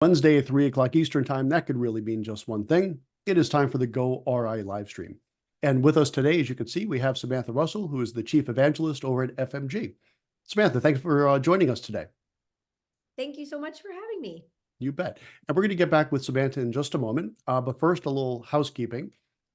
Wednesday at 3 o'clock Eastern time, that could really mean just one thing. It is time for the goRIA live stream. And with us today, as you can see, we have Samantha Russell, who is the Chief Evangelist over at FMG. Samantha, thanks for joining us today. Thank you so much for having me. You bet. And we're going to get back with Samantha in just a moment. But first, a little housekeeping.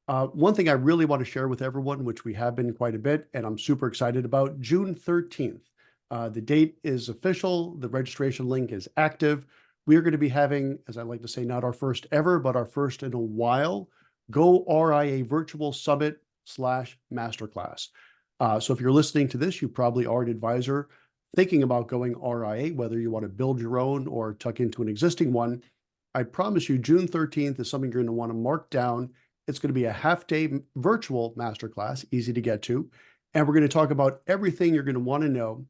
One thing I really want to share with everyone, which we have been quite a bit, and I'm super excited about, June 13th. The date is official. The registration link is active. We are going to be having, as I like to say, not our first ever, but our first in a while, goRIA Virtual Summit / Masterclass. So if you're listening to this, you probably are an advisor thinking about going RIA, whether you want to build your own or tuck into an existing one. I promise you, June 13th is something you're going to want to mark down. It's going to be a half-day virtual masterclass, easy to get to. And we're going to talk about everything you're going to want to know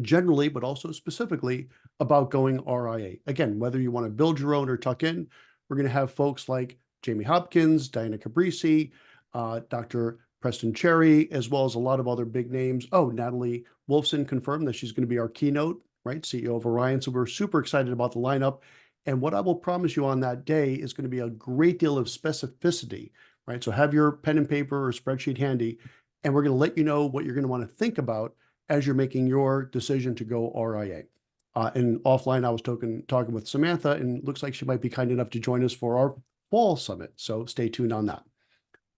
generally, but also specifically about going RIA. Again, whether you want to build your own or tuck in, we're going to have folks like Jamie Hopkins, Diana Cabrisi, Dr. Preston Cherry, as well as a lot of other big names. Oh, Natalie Wolfson confirmed that she's going to be our keynote, right? CEO of Orion. So we're super excited about the lineup. And what I will promise you on that day is going to be a great deal of specificity, right? So have your pen and paper or spreadsheet handy, and we're going to let you know what you're going to want to think about as you're making your decision to go RIA. And offline, I was talking with Samantha, and it looks like she might be kind enough to join us for our fall summit. So stay tuned on that.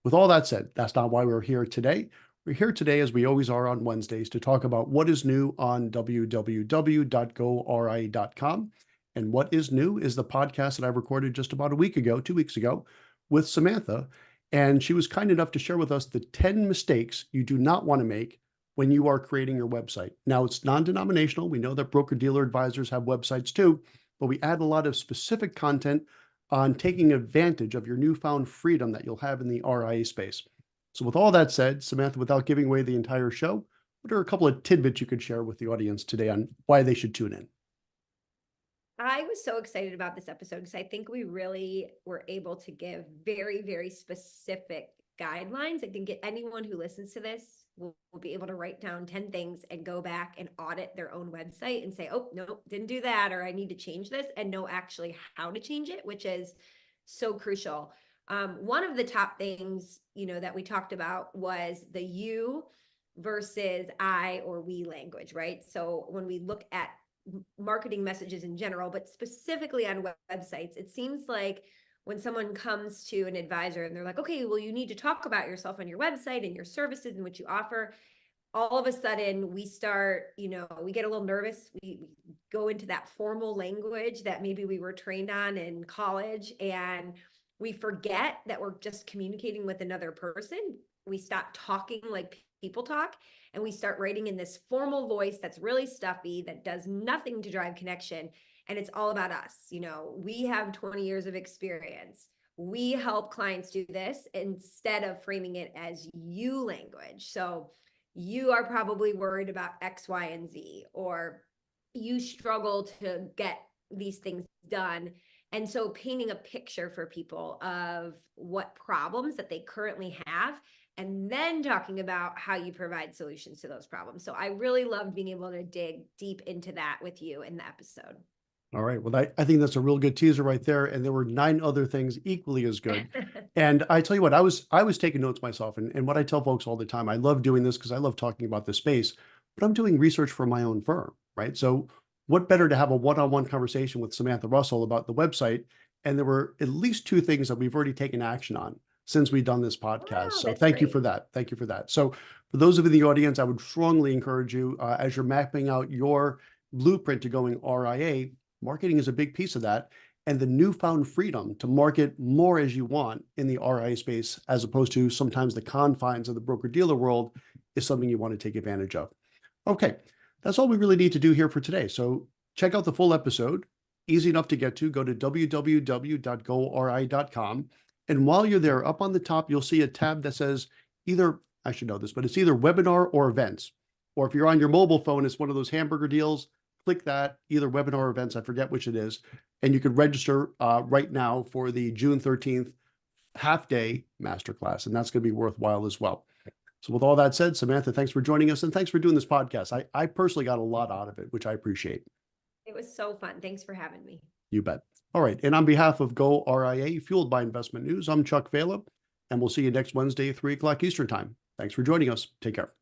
With all that said, that's not why we're here today. We're here today, as we always are on Wednesdays, to talk about what is new on www.goria.com. And what is new is the podcast that I recorded just about 2 weeks ago, with Samantha. And she was kind enough to share with us the 10 mistakes you do not want to make when you are creating your website. Now, it's non-denominational. We know that broker-dealer advisors have websites too, but we add a lot of specific content on taking advantage of your newfound freedom that you'll have in the RIA space. So with all that said, Samantha, without giving away the entire show, what are a couple of tidbits you could share with the audience today on why they should tune in? I was so excited about this episode because I think we really were able to give very, very specific guidelines. I think anyone who listens to this will be able to write down 10 things and go back and audit their own website and say, oh, no, didn't do that, or I need to change this, and know actually how to change it, which is so crucial. One of the top things, that we talked about was the you versus I or we language, right? So when we look at marketing messages in general, but specifically on websites, it seems like when someone comes to an advisor and they're like, okay, well, you need to talk about yourself on your website and your services and what you offer, all of a sudden we start, we get a little nervous. We go into that formal language that maybe we were trained on in college, and we forget that we're just communicating with another person. We stop talking like people talk, and we start writing in this formal voice that's really stuffy, that does nothing to drive connection. And it's all about us. We have 20 years of experience. We help clients do this instead of framing it as you language. So you are probably worried about X, Y, and Z, or you struggle to get these things done. And so painting a picture for people of what problems that they currently have, and then talking about how you provide solutions to those problems. So I really loved being able to dig deep into that with you in the episode. All right. Well, I think that's a real good teaser right there. And there were 9 other things equally as good. And I tell you what, I was taking notes myself. And what I tell folks all the time, I love doing this because I love talking about this space, but I'm doing research for my own firm, right? So what better to have a one-on-one conversation with Samantha Russell about the website? And there were at least 2 things that we've already taken action on since we've done this podcast. Wow, so that's thank you great. for that. Thank you for that. So for those of you in the audience, I would strongly encourage you, as you're mapping out your blueprint to going RIA, marketing is a big piece of that, and the newfound freedom to market more as you want in the RIA space, as opposed to sometimes the confines of the broker-dealer world, is something you want to take advantage of. Okay, that's all we really need to do here for today. So check out the full episode. Easy enough to get to. Go to www.goria.com. And while you're there, up on the top, you'll see a tab that says either, I should know this, but it's either webinar or events. Or if you're on your mobile phone, it's one of those hamburger deals. Click that, either webinar or events, I forget which it is, and you can register right now for the June 13th half-day masterclass, and that's going to be worthwhile as well. So with all that said, Samantha, thanks for joining us, and thanks for doing this podcast. I personally got a lot out of it, which I appreciate. It was so fun. Thanks for having me. You bet. All right. And on behalf of goRIA, fueled by Investment News, I'm Chuck Vela, and we'll see you next Wednesday at 3 o'clock Eastern Time. Thanks for joining us. Take care.